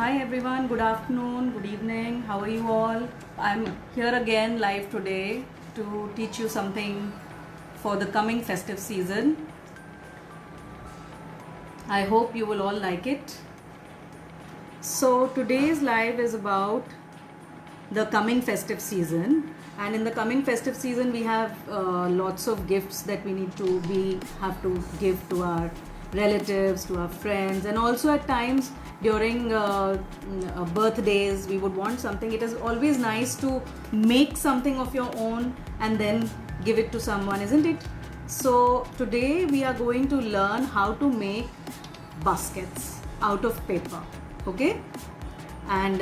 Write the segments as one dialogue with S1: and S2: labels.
S1: Hi everyone, good afternoon, good evening, how are you all? I'm here again live today to teach you something for the coming festive season. I hope you will all like it. So today's live is about the coming festive season, and in the coming festive season we have lots of gifts that we have to give to our relatives, to our friends, and also at times during birthdays we would want something. It is always nice to make something of your own and then give it to someone, isn't it? So today we are going to learn how to make baskets out of paper. Okay, and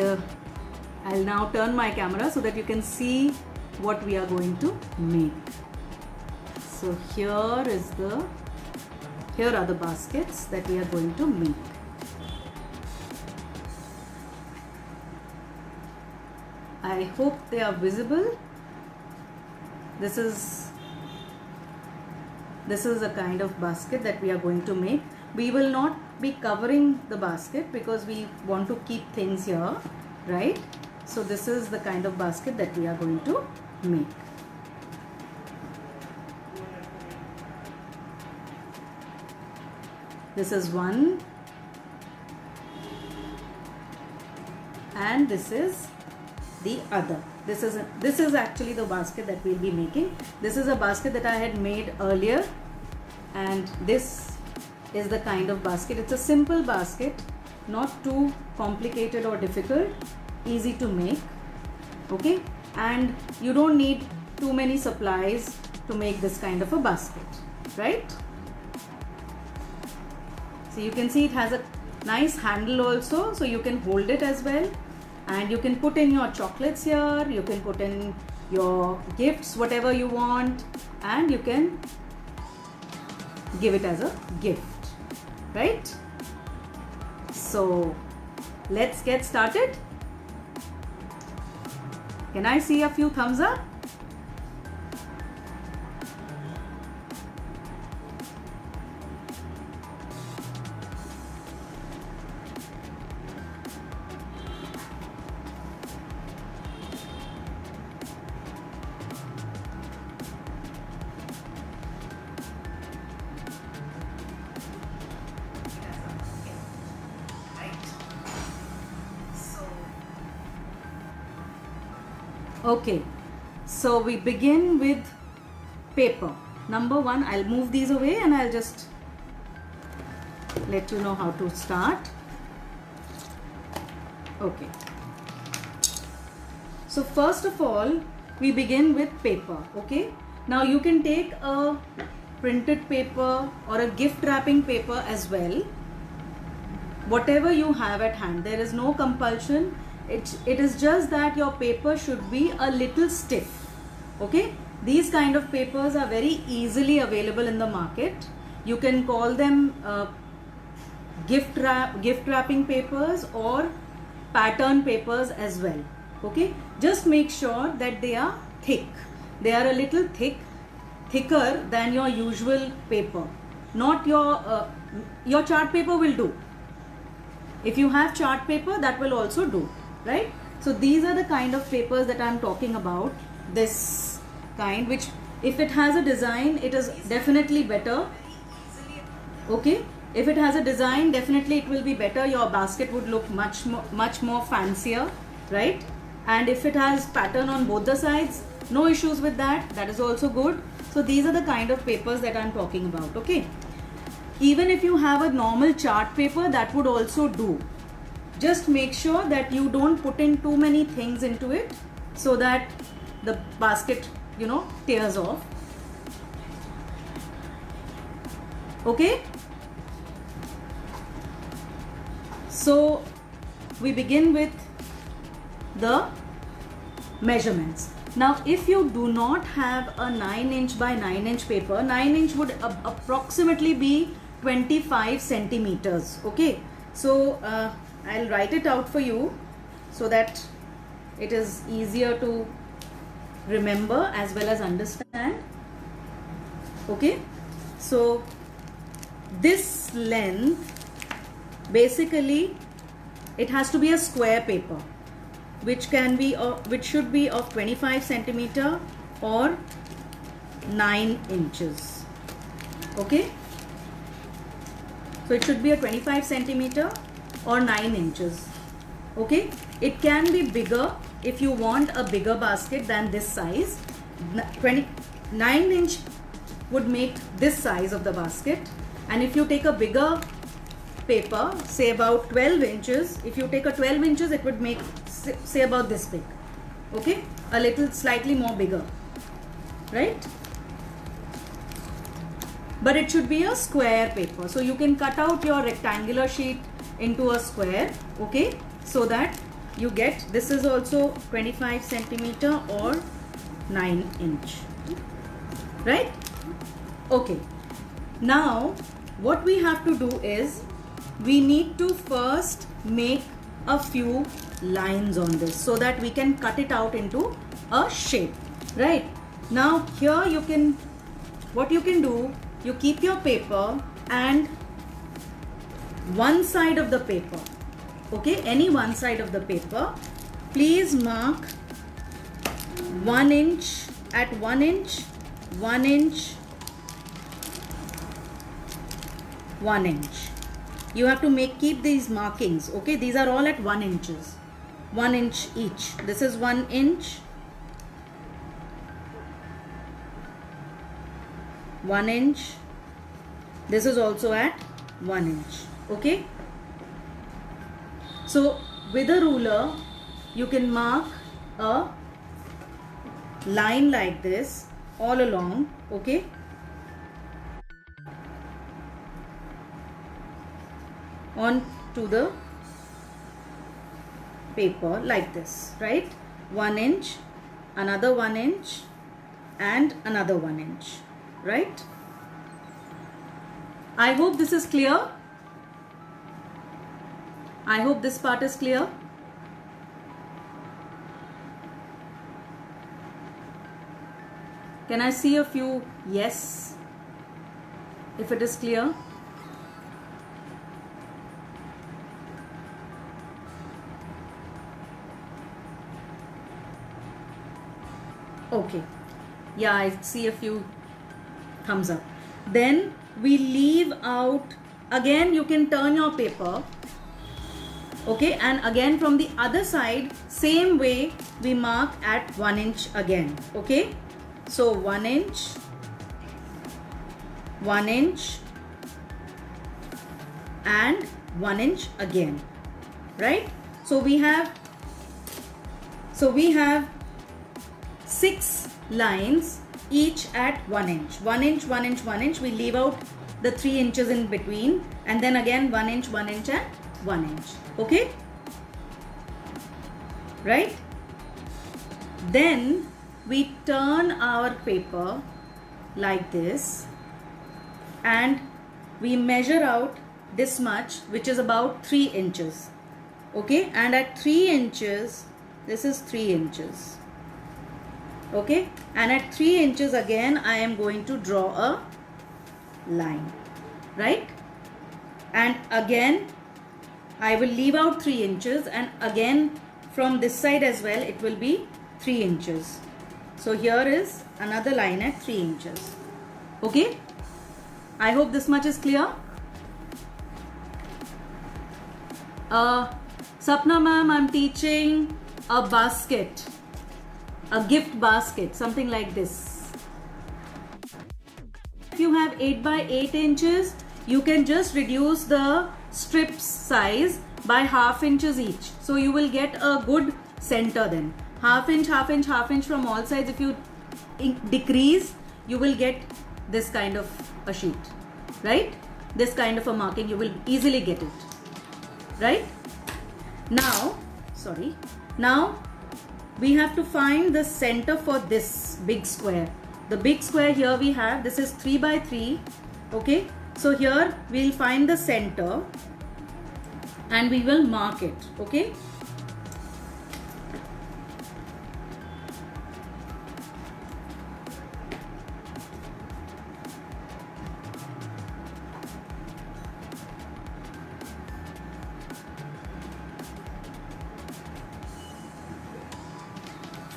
S1: I'll now turn my camera so that you can see what we are going to make. So here are the baskets that we are going to make. I hope they are visible. This is a kind of basket that we are going to make. We will not be covering the basket because we want to keep things here, right? So this is the kind of basket that we are going to make. This is one, and this is the other. This is actually the basket that we'll be making. This is a basket that I had made earlier, and this is the kind of basket. It's a simple basket, not too complicated or difficult, easy to make. Okay, and you don't need too many supplies to make this kind of a basket, right? So you can see it has a nice handle also, so you can hold it as well, and you can put in your chocolates here, you can put in your gifts, whatever you want, and you can give it as a gift, right? So let's get started. Can I see a few thumbs up? Okay, so we begin with paper. Number one, I'll move these away and I'll just let you know how to start. Okay, so first of all we begin with paper. Okay, now you can take a printed paper or a gift wrapping paper as well, whatever you have at hand. There is no compulsion. It is just that your paper should be a little stiff. Okay, these kind of papers are very easily available in the market. You can call them gift wrapping papers or pattern papers as well. Okay, just make sure that they are thick. They are a little thicker than your usual paper. Not your chart paper will do. If you have chart paper, that will also do, right? So these are the kind of papers that I'm talking about. This kind, which if it has a design, it is definitely better. Okay, if it has a design, definitely it will be better. Your basket would look much more fancier, right? And if it has pattern on both the sides, no issues with that. That is also good. So these are the kind of papers that I'm talking about. Okay, even if you have a normal chart paper, that would also do. Just make sure that you don't put in too many things into it so that the basket, tears off. Okay, so we begin with the measurements. Now if you do not have a 9" by 9" paper, 9" would approximately be 25 centimeters. Okay, so I'll write it out for you so that it is easier to remember as well as understand. Okay, so this length basically it has to be a square paper, which should be of 25 centimeter or 9 inches. Okay, so it should be a 25 centimeter or 9 inches. Okay, it can be bigger if you want a bigger basket than this size. 9 inch would make this size of the basket, and if you take a bigger paper, say about 12 inches, if you take a 12 inches, it would make say about this big. Okay, a little slightly more bigger, right? But it should be a square paper, so you can cut out your rectangular sheet into a square. Okay, so that you get, this is also 25 centimeter or 9 inch, right? Okay, now what we have to do is we need to first make a few lines on this so that we can cut it out into a shape. Right, now here you can, what you can do, you keep your paper and one side of the paper, okay, any one side of the paper, please mark 1 inch at 1 inch, 1 inch, 1 inch. You have to keep these markings. Okay, these are all at 1 inches, 1 inch each. This is 1 inch, 1 inch. This is also at 1 inch. Okay, so with a ruler you can mark a line like this all along. Okay, on to the paper like this, right? 1 inch, another 1 inch, and another 1 inch, right? I hope this is clear. I hope this part is clear. Can I see a few yes if it is clear? Okay, yeah, I see a few thumbs up. Then we leave out, again you can turn your paper, okay, and again from the other side, same way we mark at 1 inch again. Okay, so 1 inch, 1 inch, and 1 inch again, right? So we have 6 lines, each at 1 inch. 1 inch, 1 inch, 1 inch. We leave out the 3 inches in between, and then again 1 inch, 1 inch, and 1 inch. Okay, right? Then we turn our paper like this and we measure out this much, which is about 3 inches. Okay, and at 3 inches, this is 3 inches. Okay, and at 3 inches again I am going to draw a line, right? And again I will leave out 3 inches, and again from this side as well it will be 3 inches. So here is another line at 3 inches. Okay, I hope this much is clear. Sapna ma'am, I'm teaching a basket, a gift basket, something like this. If you have 8 by 8 inches, you can just reduce the strips size by half inches each. So you will get a good center then. Half inch, half inch, half inch from all sides. If you decrease, you will get this kind of a sheet, right? This kind of a marking, you will easily get it, right? Now, we have to find the center for this big square. The big square here we have, this is 3 by 3. Okay, so here we'll find the center and we will mark it. Okay,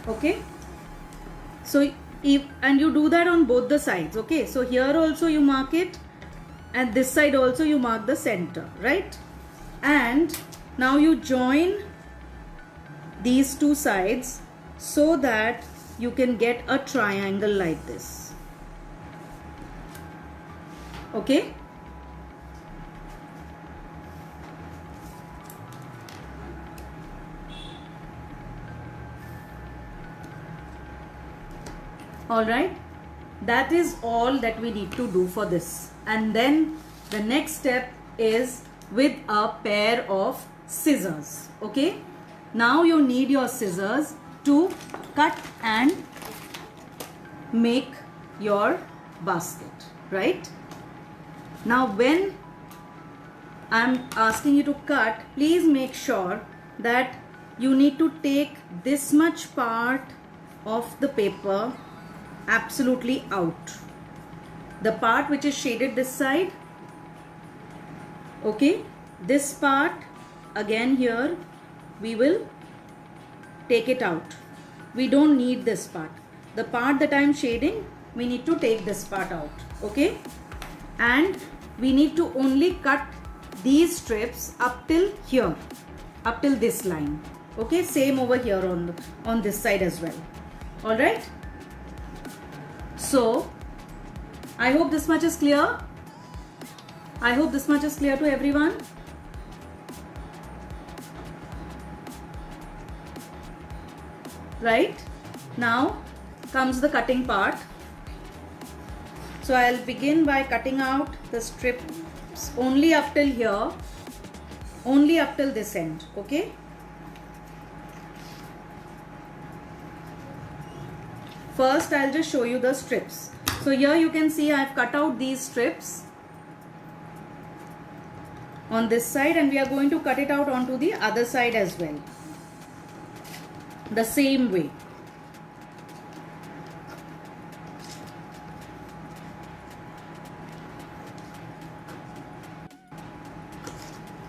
S1: Okay, so and you do that on both the sides. Okay, so here also you mark it, and this side also you mark the center, right? And now you join these two sides so that you can get a triangle like this. Okay, all right, that is all that we need to do for this. And then the next step is with a pair of scissors. Okay, now you need your scissors to cut and make your basket, right? Now when I'm asking you to cut, please make sure that you need to take this much part of the paper absolutely out. The part which is shaded this side, okay, this part again here we will take it out. We don't need this part. The part that I am shading, we need to take this part out. Okay, and we need to only cut these strips up till here, up till this line. Okay, same over here on this side as well. All right, so I hope this much is clear. I hope this much is clear to everyone. Right, now comes the cutting part. So I'll begin by cutting out the strips only up till here, only up till this end. Okay, first I'll just show you the strips. So here you can see I've cut out these strips on this side, and we are going to cut it out onto the other side as well, the same way.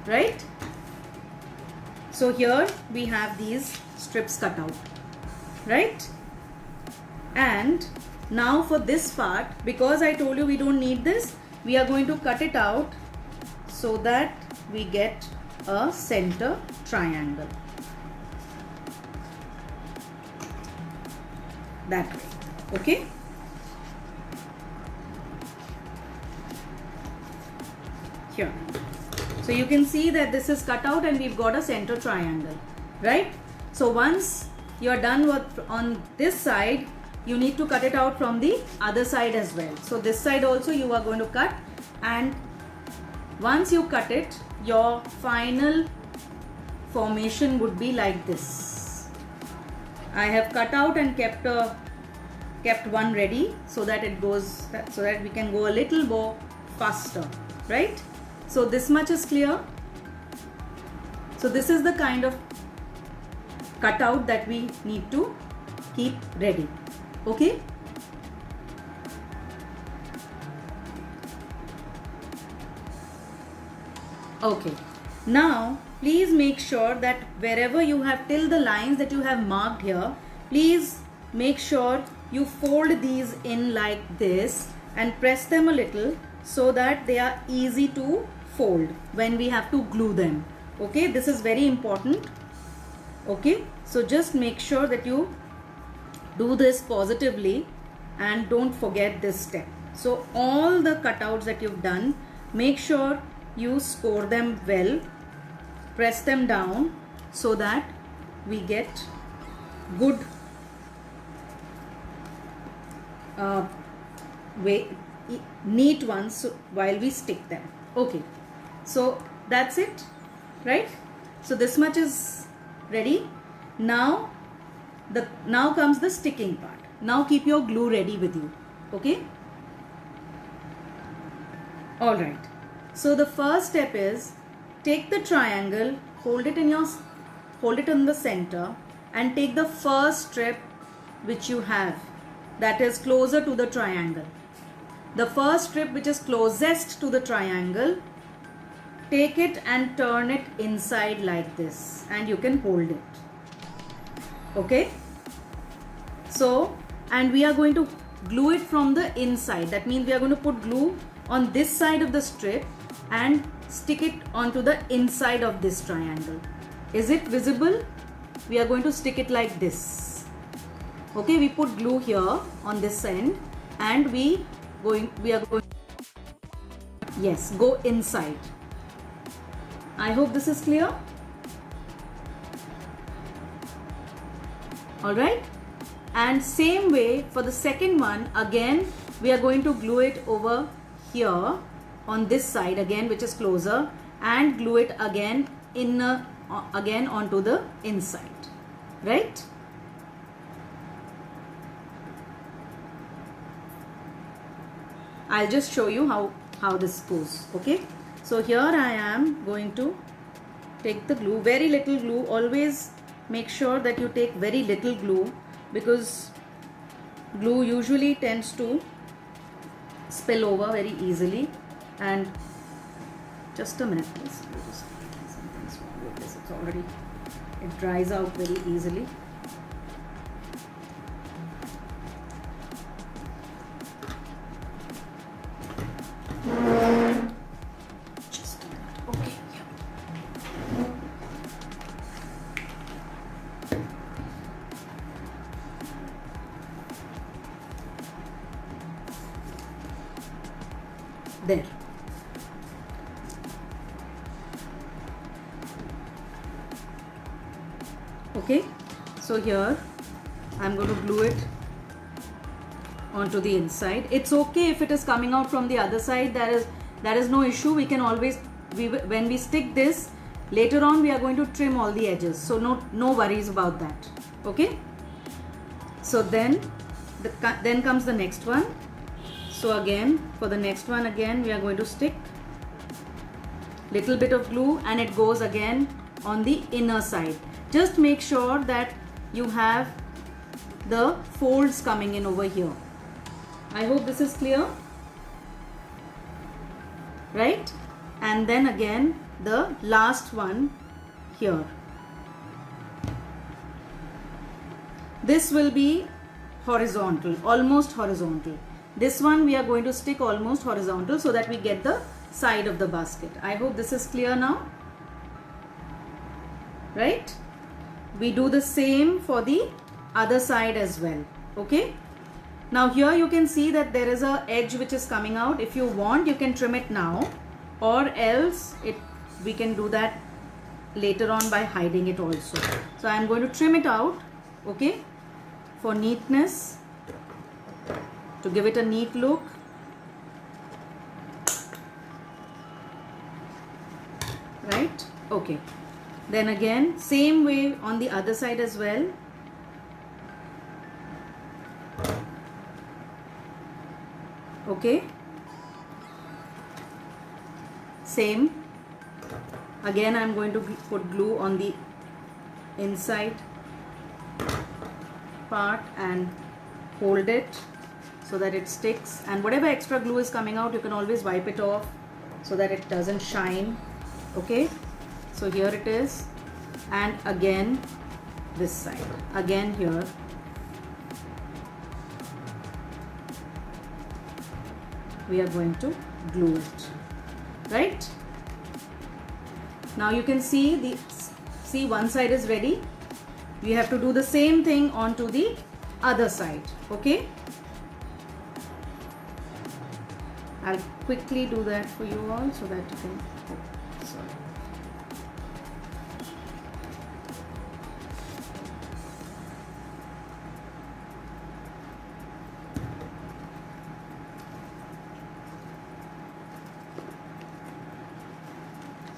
S1: Right, so here we have these strips cut out, right? And now for this part, because I told you we don't need this, we are going to cut it out so that we get a center triangle, that way. Okay, here. So you can see that this is cut out and we've got a center triangle, right? So once you're done with on this side, you need to cut it out from the other side as well. So this side also you are going to cut, and once you cut it, your final formation would be like this. I have cut out and kept one ready so that it goes, so that we can go a little more faster, right? So this much is clear. So this is the kind of cutout that we need to keep ready. Okay, okay, now please make sure that wherever you have till the lines that you have marked here, please make sure you fold these in like this and press them a little so that they are easy to fold when we have to glue them. Okay, this is very important. Okay, so just make sure that you do this positively and don't forget this step. So all the cutouts that you've done, make sure you score them well, press them down so that we get good neat ones while we stick them. Okay, so that's it, right? So this much is ready. Now comes the sticking part. Now keep your glue ready with you. Okay, all right. So the first step is take the triangle, hold it in the center, and take the first strip which you have that is closer to the triangle. The first strip which is closest to the triangle, take it and turn it inside like this, and you can hold it. Okay, So, and we are going to glue it from the inside. That means we are going to put glue on this side of the strip and stick it onto the inside of this triangle. Is it visible? We are going to stick it like this. Okay, we put glue here on this end and we are going, yes, go inside. I hope this is clear. Alright, and same way for the second one, again we are going to glue it over here on this side again, which is closer, and glue it again again onto the inside, right? I'll just show you how this goes. Okay, so here I am going to take the glue, very little glue. Always make sure that you take very little glue, because glue usually tends to spill over very easily. And just a minute please, something's wrong with this. It's already, it dries out very easily. Just a minute. Okay, yeah. There. Okay, so here I'm going to glue it onto the inside. It's okay if it is coming out from the other side. That is no issue. We can always, when we stick this later on, we are going to trim all the edges, so no worries about that. Okay, so then comes the next one. So again, for the next one, again we are going to stick little bit of glue, and it goes again on the inner side. Just make sure that you have the folds coming in over here. I hope this is clear, right? And then again the last one here. This will be horizontal, almost horizontal. This one we are going to stick almost horizontal so that we get the side of the basket. I hope this is clear now, right? We do the same for the other side as well. Okay, now here you can see that there is a edge which is coming out. If you want, you can trim it now, or else we can do that later on by hiding it also. So I am going to trim it out, okay, for neatness, to give it a neat look. Right? Okay. Then again, same way on the other side as well. Okay. Same. Again, I am going to put glue on the inside part and hold it so that it sticks. And whatever extra glue is coming out, you can always wipe it off so that it doesn't shine. Okay, so here it is, and again this side, again here, we are going to glue it, right? Now you can see one side is ready. We have to do the same thing onto the other side. Okay, I'll quickly do that for you all so that you can. Sorry.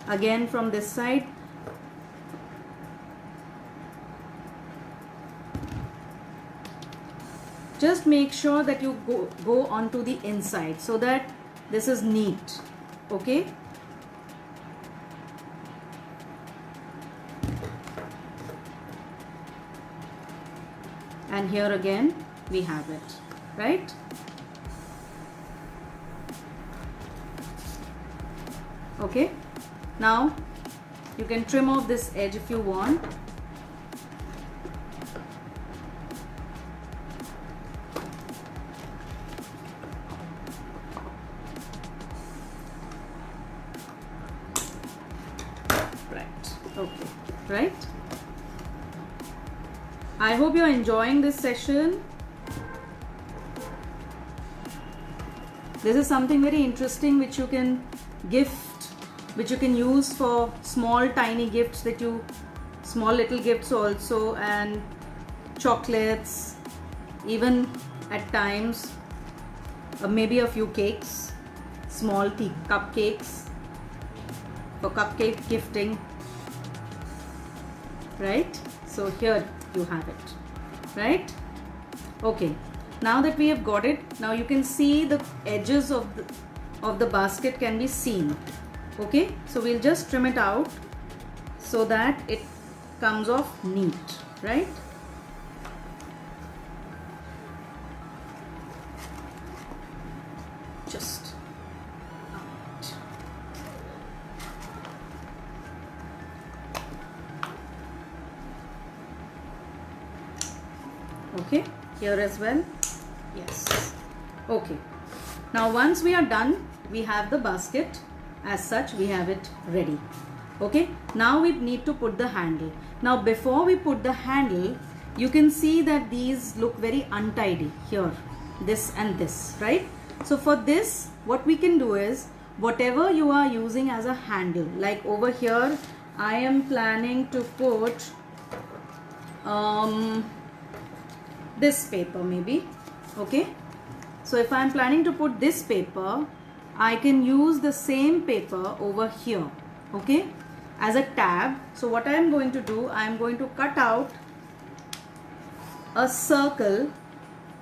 S1: Again from this side, just make sure that you go onto the inside so that this is neat. Okay, and here again we have it, right? Okay, now you can trim off this edge if you want. right? I hope you're enjoying this session. This is something very interesting which you can gift, which you can use for small tiny gifts that you, small little gifts also, and chocolates, even at times maybe a few cakes, small cupcakes for cupcake gifting, right? So here you have it, right? Okay, now that we have got it, now you can see the edges of the basket can be seen. Okay, so we'll just trim it out so that it comes off neat, right? Just out. Okay, here as well. Yes. Okay, now once we are done, we have the basket as such, we have it ready. Okay, now we need to put the handle. Now before we put the handle, you can see that these look very untidy here, this and this, right? So for this, what we can do is, whatever you are using as a handle, like over here I am planning to put this paper maybe. Okay, so if I am planning to put this paper, I can use the same paper over here, okay, as a tab. So what I am going to do, I am going to cut out a circle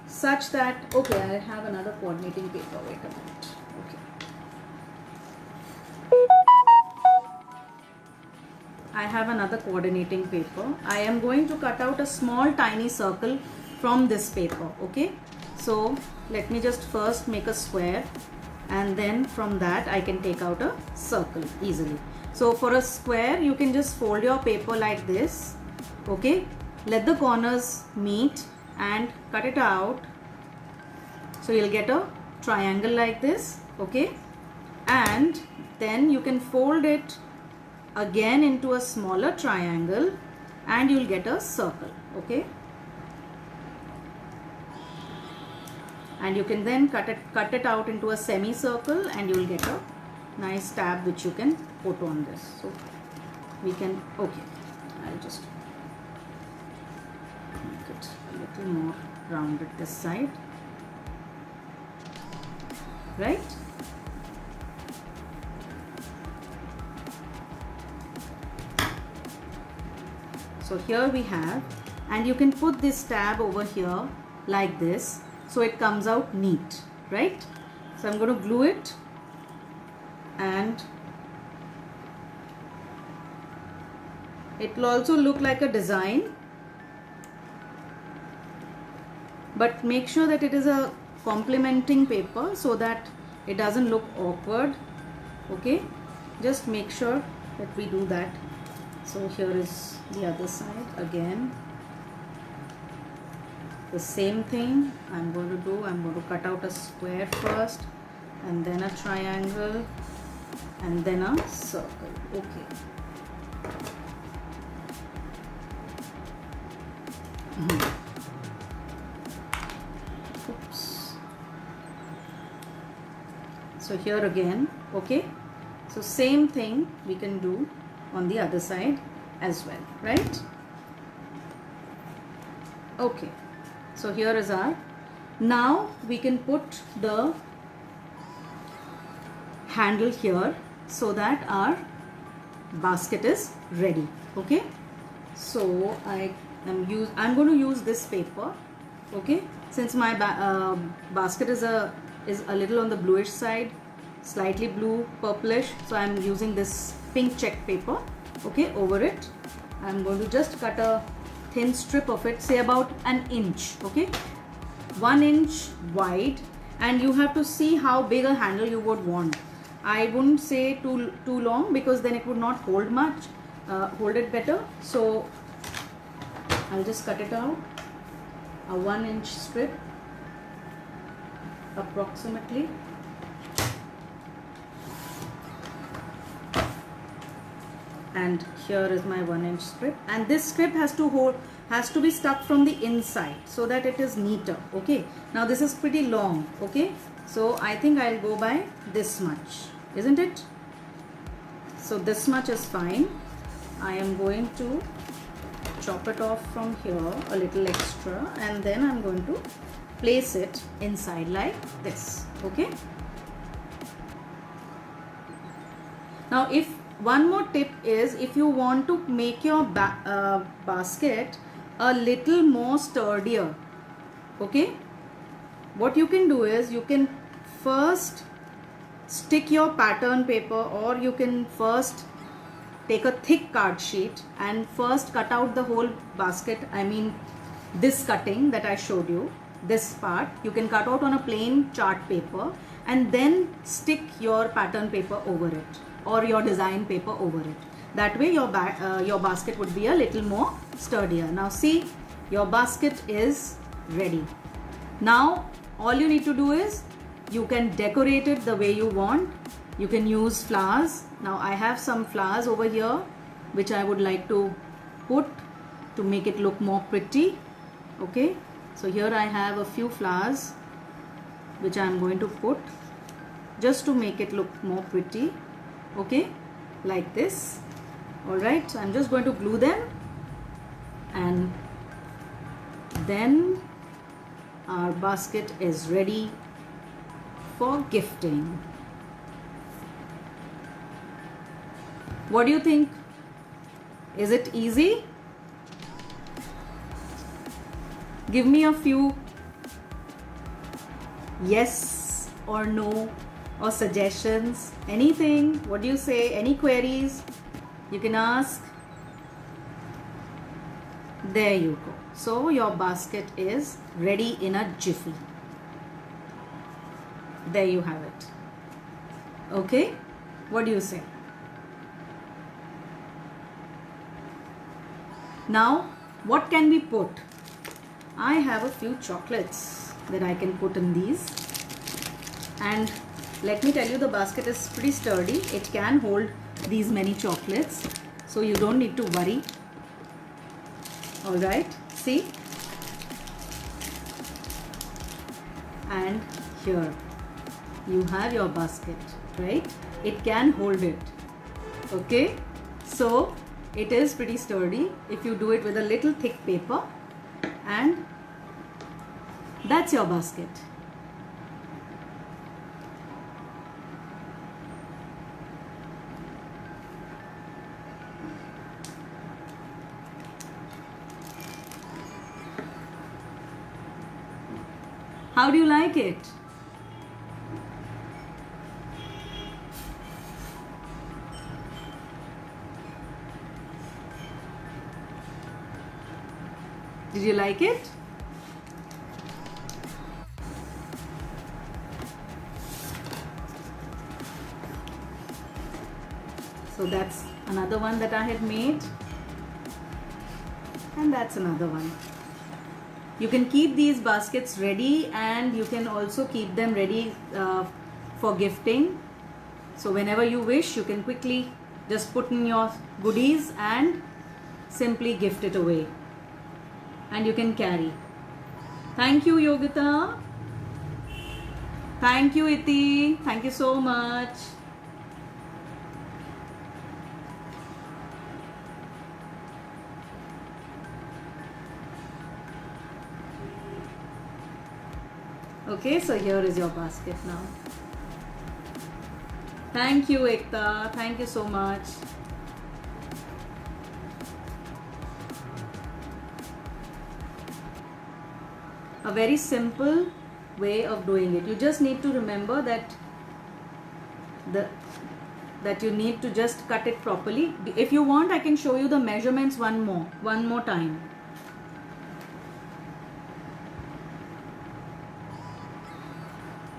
S1: such that, okay, I have another coordinating paper, wait a minute. Okay, I have another coordinating paper. I am going to cut out a small tiny circle from this paper. Okay, so let me just first make a square, and then from that I can take out a circle easily. So for a square, you can just fold your paper like this. Okay, let the corners meet and cut it out. So you'll get a triangle like this. Okay, and then you can fold it again into a smaller triangle and you'll get a circle. Okay, and you can then cut it out into a semicircle and you will get a nice tab which you can put on this. So we can, okay, I'll just make it a little more rounded this side, right? So here we have, and you can put this tab over here like this, so it comes out neat, right? So I'm going to glue it, and it will also look like a design, but make sure that it is a complementing paper so that it doesn't look awkward. Okay, just make sure that we do that. So here is the other side again. The same thing I'm going to do. I'm going to cut out a square first, and then a triangle, and then a circle. Okay. Oops. So here again, okay. So same thing we can do on the other side as well, right? Okay. So here is our, now we can put the handle here so that our basket is ready. Okay, so I'm going to use this paper. Okay, since my basket is a little on the bluish side, slightly blue purplish, so I'm using this pink check paper. Okay, over it I'm going to just cut a thin strip of it, say about an inch. Okay, 1 inch wide, and you have to see how big a handle you would want. I wouldn't say too long, because then it would not hold much, hold it better. So I'll just cut it out, a 1 inch strip approximately. and here is my 1-inch strip, and this strip has to be stuck from the inside so that it is neater. Okay, now this is pretty long. Okay, so I think I'll go by this much, isn't it? So this much is fine. I am going to chop it off from here a little extra, and then I'm going to place it inside like this. Okay, now if one more tip is, if you want to make your basket a little more sturdier, okay, what you can do is you can first stick your pattern paper, or you can first take a thick card sheet and first cut out the whole basket. I mean this cutting that I showed you, this part you can cut out on a plain chart paper and then stick your pattern paper over it, or your design paper over it. That way your basket would be a little more sturdier. Now see, your basket is ready. Now all you need to do is, you can decorate it the way you want. You can use flowers. Now I have some flowers over here which I would like to put to make it look more pretty. Okay, so here I have a few flowers which I am going to put just to make it look more pretty. Okay, like this. Alright, so I'm just going to glue them, and then our basket is ready for gifting. What do you think? Is it easy? Give me a few yes or no or suggestions, anything. What do you say? Any queries you can ask. There you go. So your basket is ready in a jiffy. There you have it. Okay, what do you say? Now what can we put? I have a few chocolates that I can put in these, and let me tell you, the basket is pretty sturdy. It can hold these many chocolates, so you don't need to worry. Alright, see, and here you have your basket, right? It can hold it. Okay, so it is pretty sturdy if you do it with a little thick paper, and that's your basket. How do you like it? Did you like it? So that's another one that I had made, and that's another one. You can keep these baskets ready, and you can also keep them ready for gifting. So whenever you wish, you can quickly just put in your goodies and simply gift it away, and you can carry. Thank you, Yogita. Thank you, Iti. Thank you so much. Okay, so here is your basket now. Thank you, Ekta. Thank you so much. A very simple way of doing it. You just need to remember that you need to just cut it properly. If you want, I can show you the measurements one more time.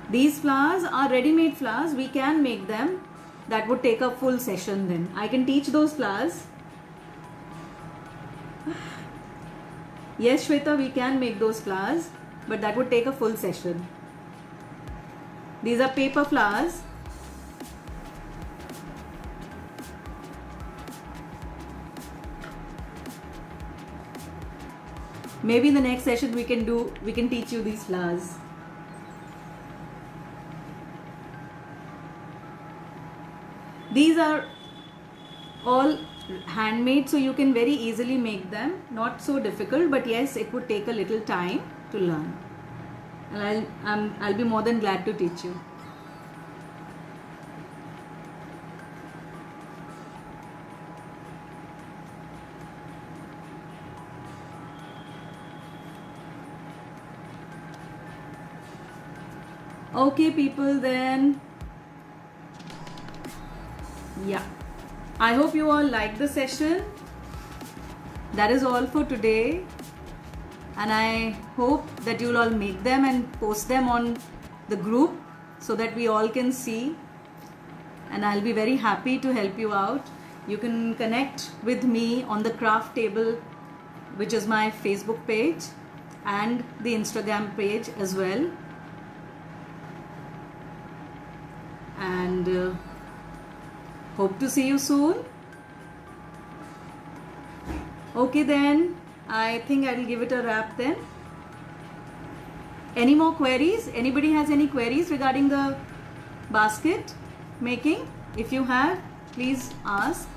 S1: These flowers are ready-made flowers. We can make them. That would take a full session then. I can teach those flowers. Yes, Shweta, we can make those flowers, but that would take a full session. These are paper flowers. maybe in the next session we can teach you these flowers. These are all handmade, so you can very easily make them. Not so difficult, but yes, it would take a little time to learn. And I'll be more than glad to teach you. Okay, people, then. Yeah. I hope you all liked the session. That is all for today. And I hope that you'll all make them and post them on the group so that we all can see. And I'll be very happy to help you out. You can connect with me on the craft table, which is my Facebook page, and the Instagram page as well. And hope to see you soon. Okay, then I think I'll give it a wrap then. Any more queries? Anybody has any queries regarding the basket making? If you have, please ask,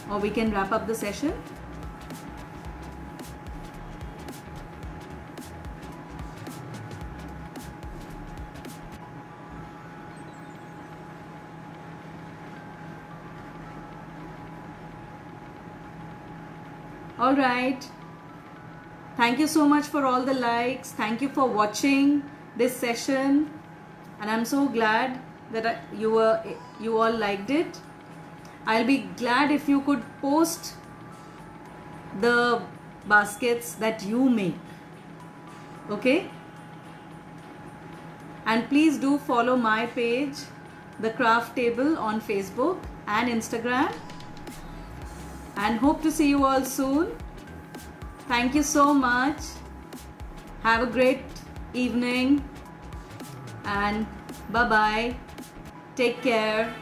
S1: or we can wrap up the session. All right. Thank you so much for all the likes. Thank you for watching this session, and I'm so glad that you all liked it. I'll be glad if you could post the baskets that you make. Okay? And please do follow my page, The Craft Table, on Facebook and Instagram. And hope to see you all soon. Thank you so much. Have a great evening. And bye-bye. Take care.